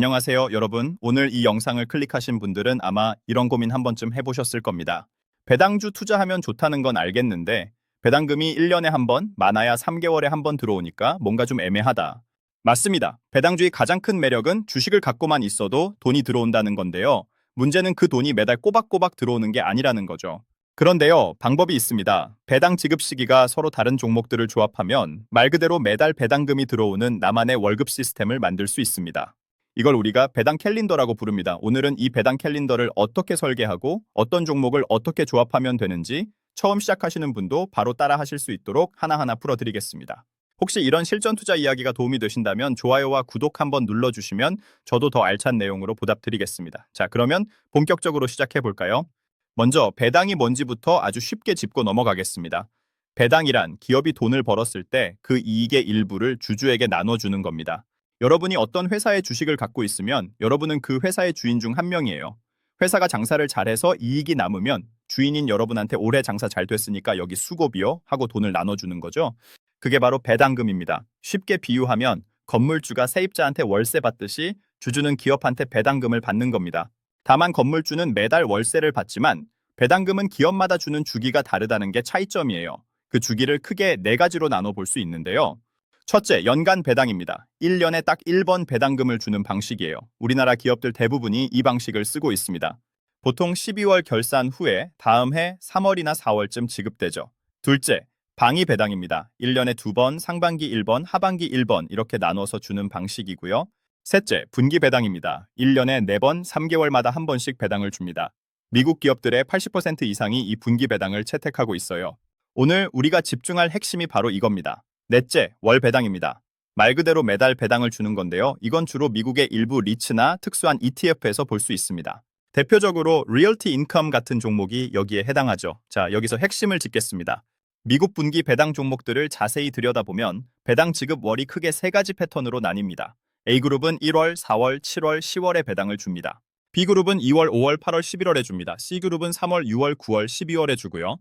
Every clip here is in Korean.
안녕하세요, 여러분. 오늘 이 영상을 클릭하신 분들은 아마 이런 고민 한 번쯤 해보셨을 겁니다. 배당주 투자하면 좋다는 건 알겠는데, 배당금이 1년에 한 번, 많아야 3개월에 한 번 들어오니까 뭔가 좀 애매하다. 맞습니다. 배당주의 가장 큰 매력은 주식을 갖고만 있어도 돈이 들어온다는 건데요. 문제는 그 돈이 매달 꼬박꼬박 들어오는 게 아니라는 거죠. 그런데요, 방법이 있습니다. 배당 지급 시기가 서로 다른 종목들을 조합하면 말 그대로 매달 배당금이 들어오는 나만의 월급 시스템을 만들 수 있습니다. 이걸 우리가 배당 캘린더라고 부릅니다. 오늘은 이 배당 캘린더를 어떻게 설계하고 어떤 종목을 어떻게 조합하면 되는지 처음 시작하시는 분도 바로 따라 하실 수 있도록 하나하나 풀어드리겠습니다. 혹시 이런 실전 투자 이야기가 도움이 되신다면 좋아요와 구독 한번 눌러주시면 저도 더 알찬 내용으로 보답드리겠습니다. 자, 그러면 본격적으로 시작해 볼까요? 먼저 배당이 뭔지부터 아주 쉽게 짚고 넘어가겠습니다. 배당이란 기업이 돈을 벌었을 때 그 이익의 일부를 주주에게 나눠주는 겁니다. 여러분이 어떤 회사의 주식을 갖고 있으면 여러분은 그 회사의 주인 중 한 명이에요. 회사가 장사를 잘해서 이익이 남으면 주인인 여러분한테 올해 장사 잘 됐으니까 여기 수고비요 하고 돈을 나눠주는 거죠. 그게 바로 배당금입니다. 쉽게 비유하면 건물주가 세입자한테 월세 받듯이 주주는 기업한테 배당금을 받는 겁니다. 다만 건물주는 매달 월세를 받지만 배당금은 기업마다 주는 주기가 다르다는 게 차이점이에요. 그 주기를 크게 네 가지로 나눠 볼 수 있는데요. 첫째, 연간 배당입니다. 1년에 딱 1번 배당금을 주는 방식이에요. 우리나라 기업들 대부분이 이 방식을 쓰고 있습니다. 보통 12월 결산 후에 다음 해 3월이나 4월쯤 지급되죠. 둘째, 방위 배당입니다. 1년에 2번, 상반기 1번, 하반기 1번 이렇게 나눠서 주는 방식이고요. 셋째, 분기 배당입니다. 1년에 4번, 3개월마다 한 번씩 배당을 줍니다. 미국 기업들의 80% 이상이 이 분기 배당을 채택하고 있어요. 오늘 우리가 집중할 핵심이 바로 이겁니다. 넷째, 월 배당입니다. 말 그대로 매달 배당을 주는 건데요. 이건 주로 미국의 일부 리츠나 특수한 ETF에서 볼 수 있습니다. 대표적으로 리얼티 인컴 같은 종목이 여기에 해당하죠. 자, 여기서 핵심을 짚겠습니다. 미국 분기 배당 종목들을 자세히 들여다보면 배당 지급 월이 크게 세 가지 패턴으로 나뉩니다. A그룹은 1월, 4월, 7월, 10월에 배당을 줍니다. B그룹은 2월, 5월, 8월, 11월에 줍니다. C그룹은 3월, 6월, 9월, 12월에 주고요.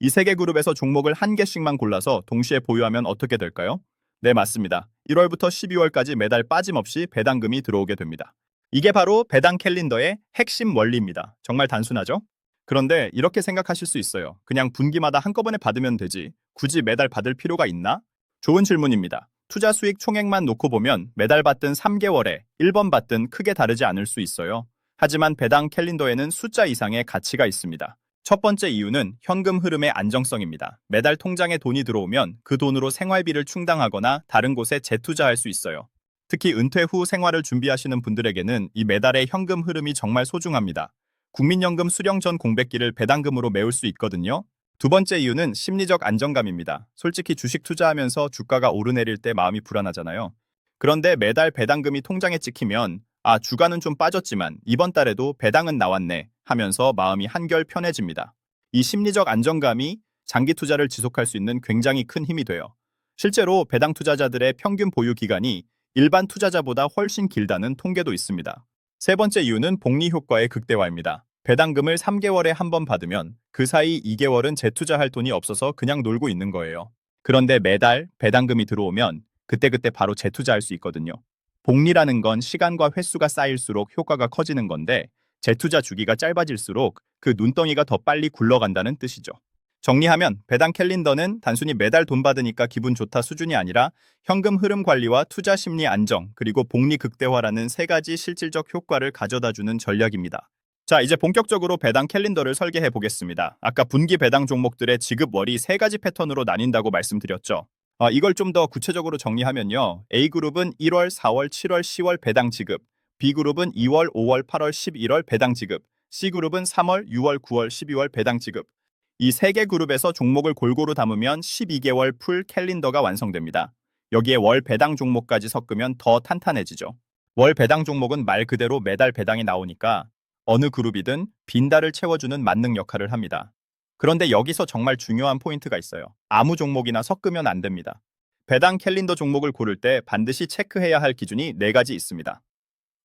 이 세 개 그룹에서 종목을 한 개씩만 골라서 동시에 보유하면 어떻게 될까요? 네, 맞습니다. 1월부터 12월까지 매달 빠짐없이 배당금이 들어오게 됩니다. 이게 바로 배당 캘린더의 핵심 원리입니다. 정말 단순하죠? 그런데 이렇게 생각하실 수 있어요. 그냥 분기마다 한꺼번에 받으면 되지. 굳이 매달 받을 필요가 있나? 좋은 질문입니다. 투자 수익 총액만 놓고 보면 매달 받든 3개월에 1번 받든 크게 다르지 않을 수 있어요. 하지만 배당 캘린더에는 숫자 이상의 가치가 있습니다. 첫 번째 이유는 현금 흐름의 안정성입니다. 매달 통장에 돈이 들어오면 그 돈으로 생활비를 충당하거나 다른 곳에 재투자할 수 있어요. 특히 은퇴 후 생활을 준비하시는 분들에게는 이 매달의 현금 흐름이 정말 소중합니다. 국민연금 수령 전 공백기를 배당금으로 메울 수 있거든요. 두 번째 이유는 심리적 안정감입니다. 솔직히 주식 투자하면서 주가가 오르내릴 때 마음이 불안하잖아요. 그런데 매달 배당금이 통장에 찍히면 주가는 좀 빠졌지만 이번 달에도 배당은 나왔네 하면서 마음이 한결 편해집니다. 이 심리적 안정감이 장기 투자를 지속할 수 있는 굉장히 큰 힘이 돼요. 실제로 배당 투자자들의 평균 보유 기간이 일반 투자자보다 훨씬 길다는 통계도 있습니다. 세 번째 이유는 복리 효과의 극대화입니다. 배당금을 3개월에 한 번 받으면 그 사이 2개월은 재투자할 돈이 없어서 그냥 놀고 있는 거예요. 그런데 매달 배당금이 들어오면 그때그때 바로 재투자할 수 있거든요. 복리라는 건 시간과 횟수가 쌓일수록 효과가 커지는 건데 재투자 주기가 짧아질수록 그 눈덩이가 더 빨리 굴러간다는 뜻이죠. 정리하면 배당 캘린더는 단순히 매달 돈 받으니까 기분 좋다 수준이 아니라 현금 흐름 관리와 투자 심리 안정 그리고 복리 극대화라는 세 가지 실질적 효과를 가져다주는 전략입니다. 자, 이제 본격적으로 배당 캘린더를 설계해 보겠습니다. 아까 분기 배당 종목들의 지급월이 세 가지 패턴으로 나뉜다고 말씀드렸죠. 이걸 좀 더 구체적으로 정리하면요. A그룹은 1월, 4월, 7월, 10월 배당 지급, B그룹은 2월, 5월, 8월, 11월 배당 지급, C그룹은 3월, 6월, 9월, 12월 배당 지급. 이 세 개 그룹에서 종목을 골고루 담으면 12개월 풀 캘린더가 완성됩니다. 여기에 월 배당 종목까지 섞으면 더 탄탄해지죠. 월 배당 종목은 말 그대로 매달 배당이 나오니까 어느 그룹이든 빈달을 채워주는 만능 역할을 합니다. 그런데 여기서 정말 중요한 포인트가 있어요. 아무 종목이나 섞으면 안 됩니다. 배당 캘린더 종목을 고를 때 반드시 체크해야 할 기준이 네 가지 있습니다.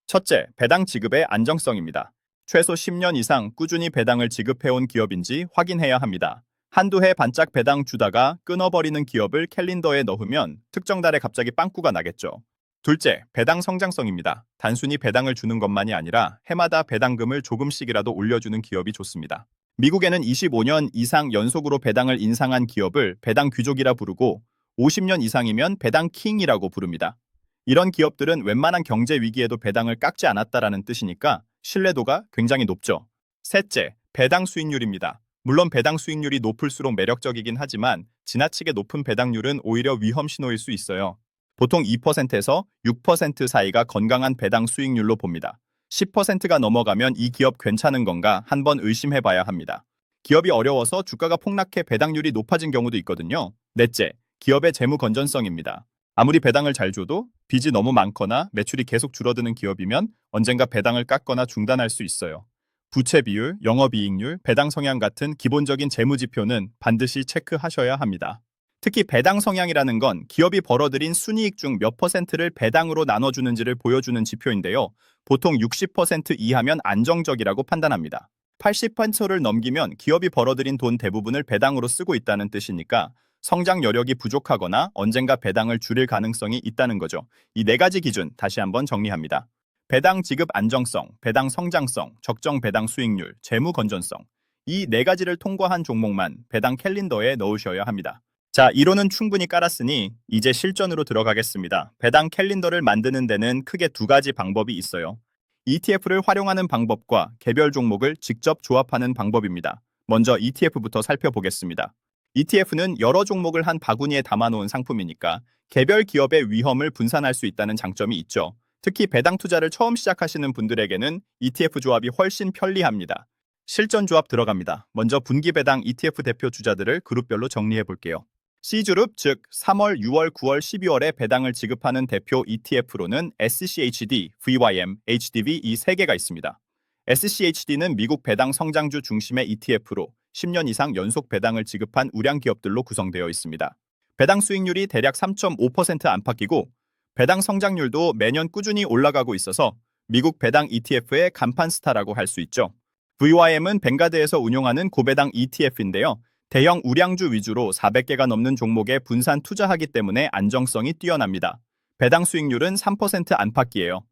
첫째, 배당 지급의 안정성입니다. 최소 10년 이상 꾸준히 배당을 지급해온 기업인지 확인해야 합니다. 한두 해 반짝 배당 주다가 끊어버리는 기업을 캘린더에 넣으면 특정 달에 갑자기 빵꾸가 나겠죠. 둘째, 배당 성장성입니다. 단순히 배당을 주는 것만이 아니라 해마다 배당금을 조금씩이라도 올려주는 기업이 좋습니다. 미국에는 25년 이상 연속으로 배당을 인상한 기업을 배당 귀족이라 부르고 50년 이상이면 배당 킹이라고 부릅니다. 이런 기업들은 웬만한 경제 위기에도 배당을 깎지 않았다라는 뜻이니까 신뢰도가 굉장히 높죠. 셋째, 배당 수익률입니다. 물론 배당 수익률이 높을수록 매력적이긴 하지만 지나치게 높은 배당률은 오히려 위험 신호일 수 있어요. 보통 2%에서 6% 사이가 건강한 배당 수익률로 봅니다. 10%가 넘어가면 이 기업 괜찮은 건가 한번 의심해 봐야 합니다. 기업이 어려워서 주가가 폭락해 배당률이 높아진 경우도 있거든요. 넷째, 기업의 재무 건전성입니다. 아무리 배당을 잘 줘도 빚이 너무 많거나 매출이 계속 줄어드는 기업이면 언젠가 배당을 깎거나 중단할 수 있어요. 부채 비율, 영업이익률, 배당 성향 같은 기본적인 재무 지표는 반드시 체크하셔야 합니다. 특히 배당 성향이라는 건 기업이 벌어들인 순이익 중 몇 퍼센트를 배당으로 나눠주는지를 보여주는 지표인데요. 보통 60% 이하면 안정적이라고 판단합니다. 80%를 넘기면 기업이 벌어들인 돈 대부분을 배당으로 쓰고 있다는 뜻이니까 성장 여력이 부족하거나 언젠가 배당을 줄일 가능성이 있다는 거죠. 이 네 가지 기준 다시 한번 정리합니다. 배당 지급 안정성, 배당 성장성, 적정 배당 수익률, 재무 건전성. 이 네 가지를 통과한 종목만 배당 캘린더에 넣으셔야 합니다. 자, 이론은 충분히 깔았으니 이제 실전으로 들어가겠습니다. 배당 캘린더를 만드는 데는 크게 두 가지 방법이 있어요. ETF를 활용하는 방법과 개별 종목을 직접 조합하는 방법입니다. 먼저 ETF부터 살펴보겠습니다. ETF는 여러 종목을 한 바구니에 담아놓은 상품이니까 개별 기업의 위험을 분산할 수 있다는 장점이 있죠. 특히 배당 투자를 처음 시작하시는 분들에게는 ETF 조합이 훨씬 편리합니다. 실전 조합 들어갑니다. 먼저 분기 배당 ETF 대표 주자들을 그룹별로 정리해 볼게요. C그룹, 즉 3월, 6월, 9월, 12월에 배당을 지급하는 대표 ETF로는 SCHD, VYM, HDV 이 세 개가 있습니다. SCHD는 미국 배당 성장주 중심의 ETF로 10년 이상 연속 배당을 지급한 우량 기업들로 구성되어 있습니다. 배당 수익률이 대략 3.5% 안팎이고 배당 성장률도 매년 꾸준히 올라가고 있어서 미국 배당 ETF의 간판 스타라고 할 수 있죠. VYM은 뱅가드에서 운용하는 고배당 ETF인데요. 대형 우량주 위주로 400개가 넘는 종목에 분산 투자하기 때문에 안정성이 뛰어납니다. 배당 수익률은 3% 안팎이에요.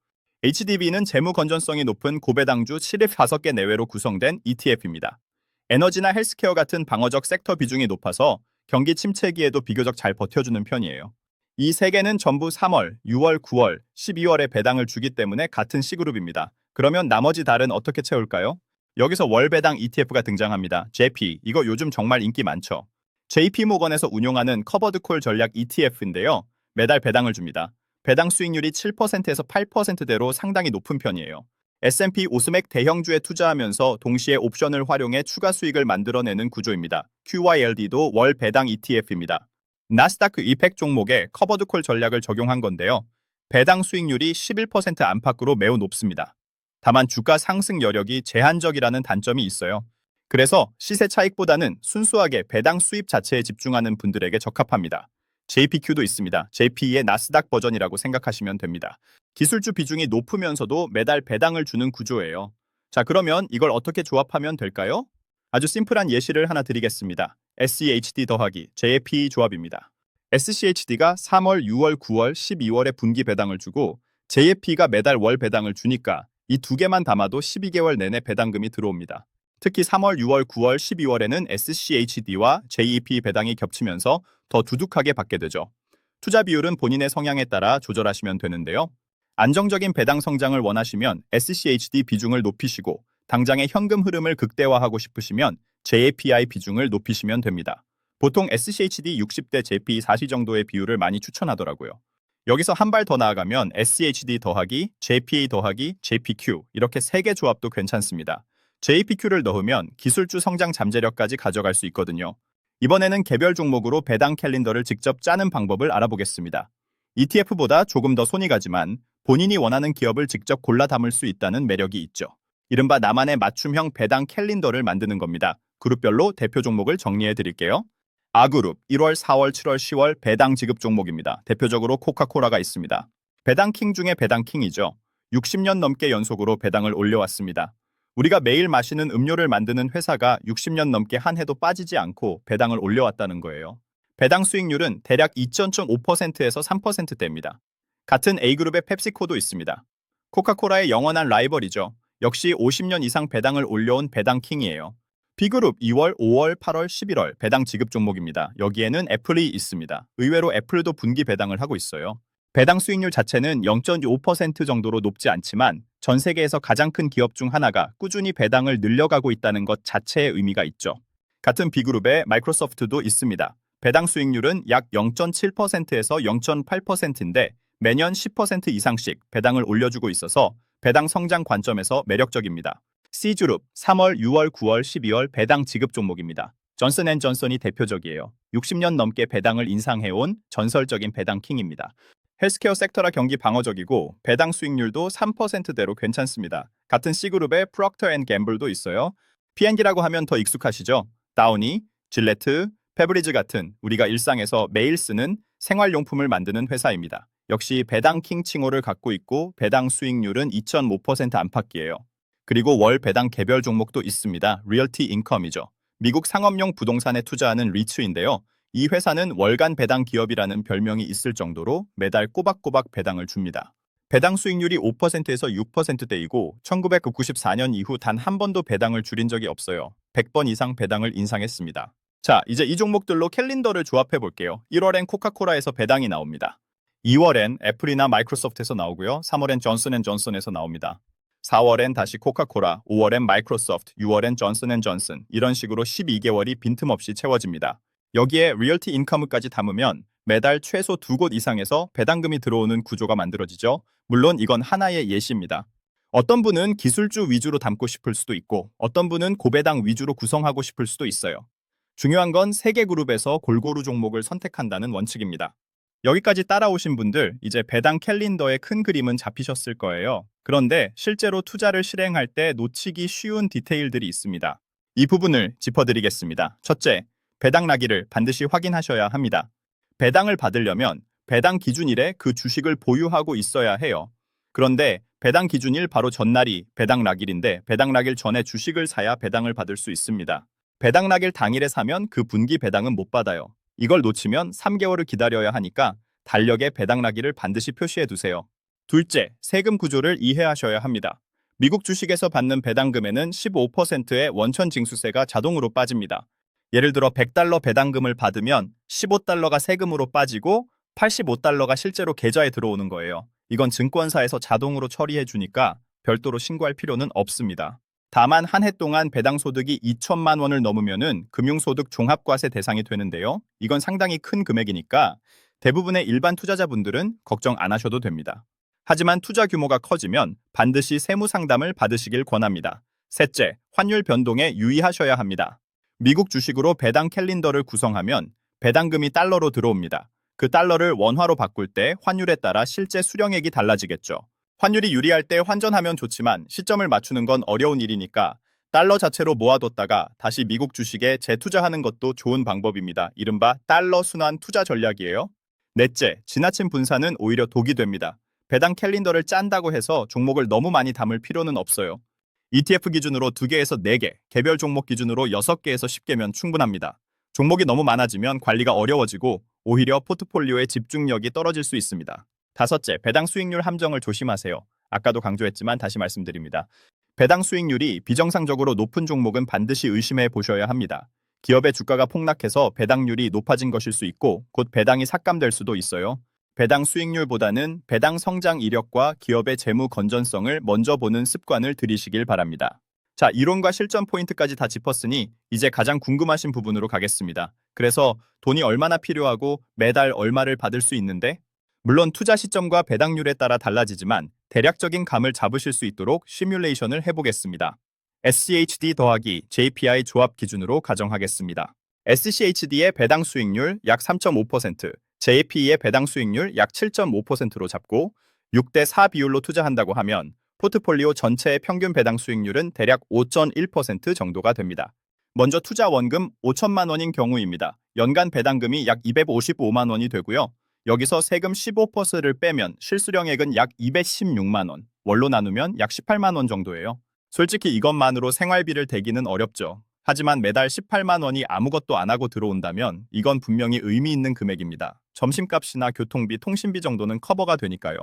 HDB는 재무 건전성이 높은 고배당주 75개 내외로 구성된 ETF입니다. 에너지나 헬스케어 같은 방어적 섹터 비중이 높아서 경기 침체기에도 비교적 잘 버텨주는 편이에요. 이 세 개는 전부 3월, 6월, 9월, 12월에 배당을 주기 때문에 같은 C그룹입니다. 그러면 나머지 달은 어떻게 채울까요? 여기서 월배당 ETF가 등장합니다. JP, 이거 요즘 정말 인기 많죠. JP모건에서 운용하는 커버드콜 전략 ETF인데요. 매달 배당을 줍니다. 배당 수익률이 7%에서 8%대로 상당히 높은 편이에요. S&P 오스맥 대형주에 투자하면서 동시에 옵션을 활용해 추가 수익을 만들어내는 구조입니다. QYLD도 월 배당 ETF입니다. 나스다크 이펙 종목에 커버드콜 전략을 적용한 건데요. 배당 수익률이 11% 안팎으로 매우 높습니다. 다만 주가 상승 여력이 제한적이라는 단점이 있어요. 그래서 시세 차익보다는 순수하게 배당 수입 자체에 집중하는 분들에게 적합합니다. JPQ도 있습니다. JP의 나스닥 버전이라고 생각하시면 됩니다. 기술주 비중이 높으면서도 매달 배당을 주는 구조예요. 자, 그러면 이걸 어떻게 조합하면 될까요? 아주 심플한 예시를 하나 드리겠습니다. SCHD 더하기 JP 조합입니다. SCHD가 3월, 6월, 9월, 12월에 분기 배당을 주고 JP가 매달 월 배당을 주니까 이 두 개만 담아도 12개월 내내 배당금이 들어옵니다. 특히 3월, 6월, 9월, 12월에는 SCHD와 JEP 배당이 겹치면서 더 두둑하게 받게 되죠. 투자 비율은 본인의 성향에 따라 조절하시면 되는데요. 안정적인 배당 성장을 원하시면 SCHD 비중을 높이시고 당장의 현금 흐름을 극대화하고 싶으시면 JPI 비중을 높이시면 됩니다. 보통 SCHD 60대 JP 40 정도의 비율을 많이 추천하더라고요. 여기서 한 발 더 나아가면 SCHD 더하기, JPA 더하기, JPQ 이렇게 3개 조합도 괜찮습니다. JPQ를 넣으면 기술주 성장 잠재력까지 가져갈 수 있거든요. 이번에는 개별 종목으로 배당 캘린더를 직접 짜는 방법을 알아보겠습니다. ETF보다 조금 더 손이 가지만 본인이 원하는 기업을 직접 골라 담을 수 있다는 매력이 있죠. 이른바 나만의 맞춤형 배당 캘린더를 만드는 겁니다. 그룹별로 대표 종목을 정리해 드릴게요. A그룹 1월, 4월, 7월, 10월 배당 지급 종목입니다. 대표적으로 코카콜라가 있습니다. 배당킹 중에 배당킹이죠. 60년 넘게 연속으로 배당을 올려왔습니다. 우리가 매일 마시는 음료를 만드는 회사가 60년 넘게 한 해도 빠지지 않고 배당을 올려왔다는 거예요. 배당 수익률은 대략 2.5%에서 3%대입니다. 같은 A그룹의 펩시코도 있습니다. 코카콜라의 영원한 라이벌이죠. 역시 50년 이상 배당을 올려온 배당킹이에요. B그룹 2월, 5월, 8월, 11월 배당 지급 종목입니다. 여기에는 애플이 있습니다. 의외로 애플도 분기 배당을 하고 있어요. 배당 수익률 자체는 0.5% 정도로 높지 않지만 전 세계에서 가장 큰 기업 중 하나가 꾸준히 배당을 늘려가고 있다는 것 자체의 의미가 있죠. 같은 B그룹에 마이크로소프트도 있습니다. 배당 수익률은 약 0.7%에서 0.8%인데 매년 10% 이상씩 배당을 올려주고 있어서 배당 성장 관점에서 매력적입니다. C그룹 3월, 6월, 9월, 12월 배당 지급 종목입니다. 존슨앤존슨이 대표적이에요. 60년 넘게 배당을 인상해온 전설적인 배당킹입니다. 헬스케어 섹터라 경기 방어적이고 배당 수익률도 3%대로 괜찮습니다. 같은 C그룹에 프록터&갬블도 있어요. P&G라고 하면 더 익숙하시죠? 다우니, 질레트, 페브리즈 같은 우리가 일상에서 매일 쓰는 생활용품을 만드는 회사입니다. 역시 배당킹 칭호를 갖고 있고 배당 수익률은 2.5% 안팎이에요. 그리고 월 배당 개별 종목도 있습니다. 리얼티 인컴이죠. 미국 상업용 부동산에 투자하는 리츠인데요. 이 회사는 월간 배당 기업이라는 별명이 있을 정도로 매달 꼬박꼬박 배당을 줍니다. 배당 수익률이 5%에서 6%대이고 1994년 이후 단 한 번도 배당을 줄인 적이 없어요. 100번 이상 배당을 인상했습니다. 자, 이제 이 종목들로 캘린더를 조합해 볼게요. 1월엔 코카콜라에서 배당이 나옵니다. 2월엔 애플이나 마이크로소프트에서 나오고요. 3월엔 존슨앤존슨에서 나옵니다. 4월엔 다시 코카콜라, 5월엔 마이크로소프트, 6월엔 존슨앤존슨 이런 식으로 12개월이 빈틈없이 채워집니다. 여기에 리얼티 인컴까지 담으면 매달 최소 2곳 이상에서 배당금이 들어오는 구조가 만들어지죠. 물론 이건 하나의 예시입니다. 어떤 분은 기술주 위주로 담고 싶을 수도 있고 어떤 분은 고배당 위주로 구성하고 싶을 수도 있어요. 중요한 건 3개 그룹에서 골고루 종목을 선택한다는 원칙입니다. 여기까지 따라오신 분들 이제 배당 캘린더의 큰 그림은 잡히셨을 거예요. 그런데 실제로 투자를 실행할 때 놓치기 쉬운 디테일들이 있습니다. 이 부분을 짚어드리겠습니다. 첫째, 배당 나기를 반드시 확인하셔야 합니다. 배당을 받으려면 배당 기준일에 그 주식을 보유하고 있어야 해요. 그런데 배당 기준일 바로 전날이 배당 낙일인데 배당 낙일 전에 주식을 사야 배당을 받을 수 있습니다. 배당 낙일 당일에 사면 그 분기 배당은 못 받아요. 이걸 놓치면 3개월을 기다려야 하니까 달력에 배당 나기를 반드시 표시해 두세요. 둘째, 세금 구조를 이해하셔야 합니다. 미국 주식에서 받는 배당금에는 15%의 원천 징수세가 자동으로 빠집니다. 예를 들어 100달러 배당금을 받으면 15달러가 세금으로 빠지고 85달러가 실제로 계좌에 들어오는 거예요. 이건 증권사에서 자동으로 처리해 주니까 별도로 신고할 필요는 없습니다. 다만 한 해 동안 배당 소득이 2천만 원을 넘으면은 금융소득 종합과세 대상이 되는데요. 이건 상당히 큰 금액이니까 대부분의 일반 투자자분들은 걱정 안 하셔도 됩니다. 하지만 투자 규모가 커지면 반드시 세무 상담을 받으시길 권합니다. 셋째, 환율 변동에 유의하셔야 합니다. 미국 주식으로 배당 캘린더를 구성하면 배당금이 달러로 들어옵니다. 그 달러를 원화로 바꿀 때 환율에 따라 실제 수령액이 달라지겠죠. 환율이 유리할 때 환전하면 좋지만 시점을 맞추는 건 어려운 일이니까 달러 자체로 모아뒀다가 다시 미국 주식에 재투자하는 것도 좋은 방법입니다. 이른바 달러 순환 투자 전략이에요. 넷째, 지나친 분산은 오히려 독이 됩니다. 배당 캘린더를 짠다고 해서 종목을 너무 많이 담을 필요는 없어요. ETF 기준으로 2개에서 4개, 개별 종목 기준으로 6개에서 10개면 충분합니다. 종목이 너무 많아지면 관리가 어려워지고 오히려 포트폴리오의 집중력이 떨어질 수 있습니다. 다섯째, 배당 수익률 함정을 조심하세요. 아까도 강조했지만 다시 말씀드립니다. 배당 수익률이 비정상적으로 높은 종목은 반드시 의심해 보셔야 합니다. 기업의 주가가 폭락해서 배당률이 높아진 것일 수 있고 곧 배당이 삭감될 수도 있어요. 배당 수익률보다는 배당 성장 이력과 기업의 재무 건전성을 먼저 보는 습관을 들이시길 바랍니다. 자, 이론과 실전 포인트까지 다 짚었으니 이제 가장 궁금하신 부분으로 가겠습니다. 그래서 돈이 얼마나 필요하고 매달 얼마를 받을 수 있는데? 물론 투자 시점과 배당률에 따라 달라지지만 대략적인 감을 잡으실 수 있도록 시뮬레이션을 해보겠습니다. SCHD 더하기 JPI 조합 기준으로 가정하겠습니다. SCHD의 배당 수익률 약 3.5%, JPE의 배당 수익률 약 7.5%로 잡고 6대4 비율로 투자한다고 하면 포트폴리오 전체의 평균 배당 수익률은 대략 5.1% 정도가 됩니다. 먼저 투자 원금 5천만 원인 경우입니다. 연간 배당금이 약 255만 원이 되고요. 여기서 세금 15%를 빼면 실수령액은 약 216만 원, 월로 나누면 약 18만 원 정도예요. 솔직히 이것만으로 생활비를 대기는 어렵죠. 하지만 매달 18만 원이 아무것도 안 하고 들어온다면 이건 분명히 의미 있는 금액입니다. 점심값이나 교통비, 통신비 정도는 커버가 되니까요.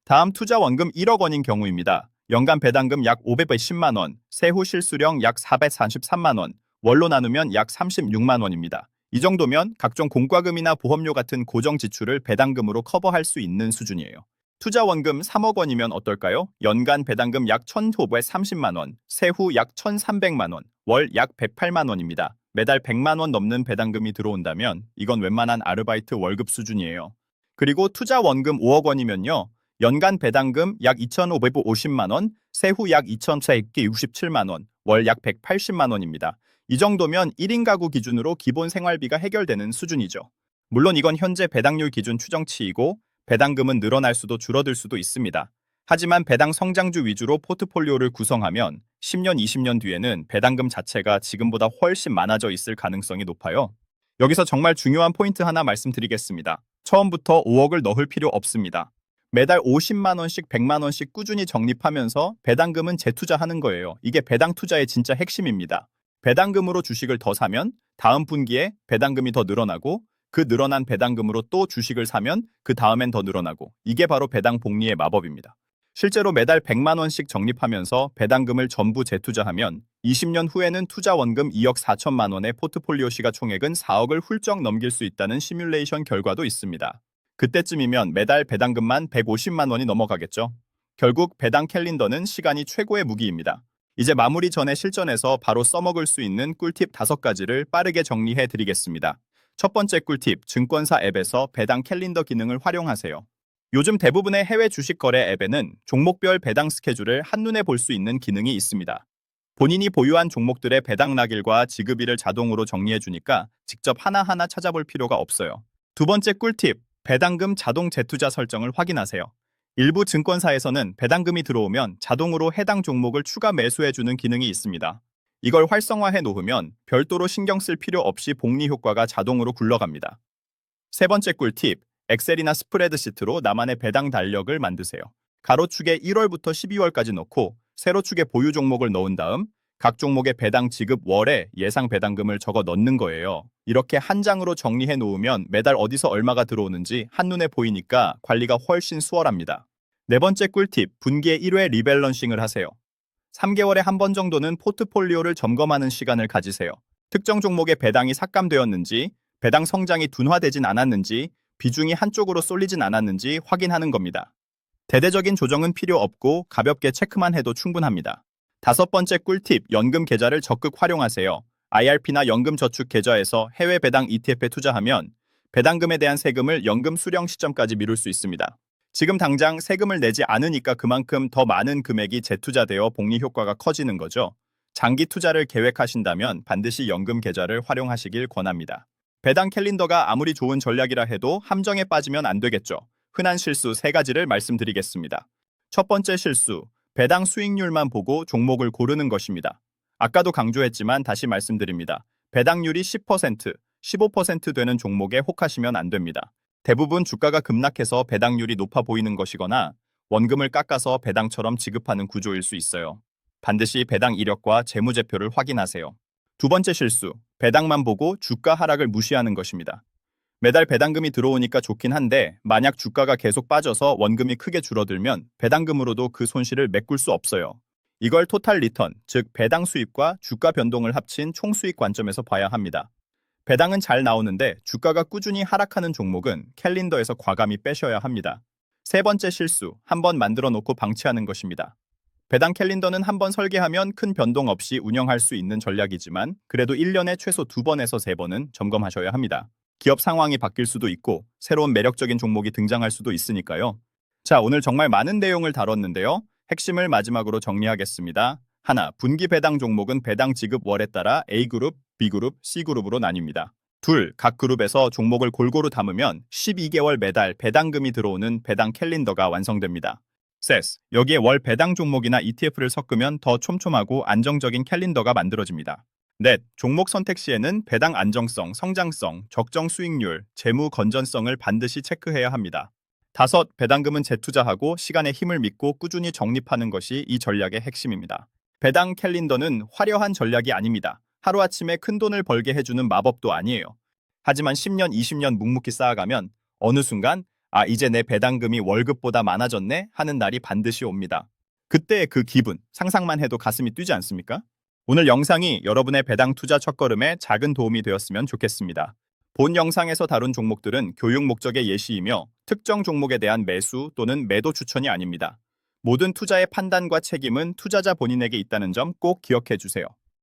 다음 투자 원금 1억 원인 경우입니다. 연간 배당금 약 510만 원, 세후 실수령 약 443만 원, 월로 나누면 약 36만 원입니다. 이 정도면 각종 공과금이나 보험료 같은 고정 지출을 배당금으로 커버할 수 있는 수준이에요. 투자 원금 3억 원이면 어떨까요? 연간 배당금 약 1,530만 원, 세후 약 1,300만 원, 월 약 108만 원입니다. 매달 100만 원 넘는 배당금이 들어온다면 이건 웬만한 아르바이트 월급 수준이에요. 그리고 투자 원금 5억 원이면요. 연간 배당금 약 2,550만 원, 세후 약 2,467만 원, 월 약 180만 원입니다. 이 정도면 1인 가구 기준으로 기본 생활비가 해결되는 수준이죠. 물론 이건 현재 배당률 기준 추정치이고 배당금은 늘어날 수도 줄어들 수도 있습니다. 하지만 배당 성장주 위주로 포트폴리오를 구성하면 10년, 20년 뒤에는 배당금 자체가 지금보다 훨씬 많아져 있을 가능성이 높아요. 여기서 정말 중요한 포인트 하나 말씀드리겠습니다. 처음부터 5억을 넣을 필요 없습니다. 매달 50만 원씩 100만 원씩 꾸준히 적립하면서 배당금은 재투자하는 거예요. 이게 배당 투자의 진짜 핵심입니다. 배당금으로 주식을 더 사면 다음 분기에 배당금이 더 늘어나고 그 늘어난 배당금으로 또 주식을 사면 그 다음엔 더 늘어나고 이게 바로 배당 복리의 마법입니다. 실제로 매달 100만 원씩 적립하면서 배당금을 전부 재투자하면 20년 후에는 투자 원금 2억 4천만 원의 포트폴리오 시가총액은 4억을 훌쩍 넘길 수 있다는 시뮬레이션 결과도 있습니다. 그때쯤이면 매달 배당금만 150만 원이 넘어가겠죠. 결국 배당 캘린더는 시간이 최고의 무기입니다. 이제 마무리 전에 실전에서 바로 써먹을 수 있는 꿀팁 5가지를 빠르게 정리해 드리겠습니다. 첫 번째 꿀팁, 증권사 앱에서 배당 캘린더 기능을 활용하세요. 요즘 대부분의 해외 주식 거래 앱에는 종목별 배당 스케줄을 한눈에 볼 수 있는 기능이 있습니다. 본인이 보유한 종목들의 배당 날일과 지급일을 자동으로 정리해 주니까 직접 하나하나 찾아볼 필요가 없어요. 두 번째 꿀팁, 배당금 자동 재투자 설정을 확인하세요. 일부 증권사에서는 배당금이 들어오면 자동으로 해당 종목을 추가 매수해주는 기능이 있습니다. 이걸 활성화해 놓으면 별도로 신경 쓸 필요 없이 복리 효과가 자동으로 굴러갑니다. 세 번째 꿀팁, 엑셀이나 스프레드시트로 나만의 배당 달력을 만드세요. 가로축에 1월부터 12월까지 넣고 세로축에 보유 종목을 넣은 다음 각 종목의 배당 지급 월에 예상 배당금을 적어 넣는 거예요. 이렇게 한 장으로 정리해 놓으면 매달 어디서 얼마가 들어오는지 한눈에 보이니까 관리가 훨씬 수월합니다. 네 번째 꿀팁, 분기에 1회 리밸런싱을 하세요. 3개월에 한 번 정도는 포트폴리오를 점검하는 시간을 가지세요. 특정 종목의 배당이 삭감되었는지, 배당 성장이 둔화되진 않았는지, 비중이 한쪽으로 쏠리진 않았는지 확인하는 겁니다. 대대적인 조정은 필요 없고 가볍게 체크만 해도 충분합니다. 다섯 번째 꿀팁, 연금 계좌를 적극 활용하세요. IRP나 연금저축 계좌에서 해외 배당 ETF에 투자하면 배당금에 대한 세금을 연금 수령 시점까지 미룰 수 있습니다. 지금 당장 세금을 내지 않으니까 그만큼 더 많은 금액이 재투자되어 복리 효과가 커지는 거죠. 장기 투자를 계획하신다면 반드시 연금 계좌를 활용하시길 권합니다. 배당 캘린더가 아무리 좋은 전략이라 해도 함정에 빠지면 안 되겠죠. 흔한 실수 3가지를 말씀드리겠습니다. 첫 번째 실수, 배당 수익률만 보고 종목을 고르는 것입니다. 아까도 강조했지만 다시 말씀드립니다. 배당률이 10%, 15% 되는 종목에 혹하시면 안 됩니다. 대부분 주가가 급락해서 배당률이 높아 보이는 것이거나 원금을 깎아서 배당처럼 지급하는 구조일 수 있어요. 반드시 배당 이력과 재무제표를 확인하세요. 두 번째 실수, 배당만 보고 주가 하락을 무시하는 것입니다. 매달 배당금이 들어오니까 좋긴 한데 만약 주가가 계속 빠져서 원금이 크게 줄어들면 배당금으로도 그 손실을 메꿀 수 없어요. 이걸 토탈 리턴, 즉 배당 수입과 주가 변동을 합친 총수익 관점에서 봐야 합니다. 배당은 잘 나오는데 주가가 꾸준히 하락하는 종목은 캘린더에서 과감히 빼셔야 합니다. 세 번째 실수, 한번 만들어 놓고 방치하는 것입니다. 배당 캘린더는 한번 설계하면 큰 변동 없이 운영할 수 있는 전략이지만 그래도 1년에 최소 2번에서 3번은 점검하셔야 합니다. 기업 상황이 바뀔 수도 있고 새로운 매력적인 종목이 등장할 수도 있으니까요. 자, 오늘 정말 많은 내용을 다뤘는데요. 핵심을 마지막으로 정리하겠습니다. 하나, 분기 배당 종목은 배당 지급 월에 따라 A그룹, B그룹, C그룹으로 나뉩니다. 둘, 각 그룹에서 종목을 골고루 담으면 12개월 매달 배당금이 들어오는 배당 캘린더가 완성됩니다. 셋, 여기에 월 배당 종목이나 ETF를 섞으면 더 촘촘하고 안정적인 캘린더가 만들어집니다. 넷, 종목 선택 시에는 배당 안정성, 성장성, 적정 수익률, 재무 건전성을 반드시 체크해야 합니다. 다섯, 배당금은 재투자하고 시간의 힘을 믿고 꾸준히 적립하는 것이 이 전략의 핵심입니다. 배당 캘린더는 화려한 전략이 아닙니다. 하루아침에 큰돈을 벌게 해주는 마법도 아니에요. 하지만 10년, 20년 묵묵히 쌓아가면 어느 순간 이제 내 배당금이 월급보다 많아졌네 하는 날이 반드시 옵니다. 그때의 그 기분, 상상만 해도 가슴이 뛰지 않습니까? 오늘 영상이 여러분의 배당 투자 첫걸음에 작은 도움이 되었으면 좋겠습니다. 본 영상에서 다룬 종목들은 교육 목적의 예시이며 특정 종목에 대한 매수 또는 매도 추천이 아닙니다. 모든 투자의 판단과 책임은 투자자 본인에게 있다는 점 꼭 기억해 주세요.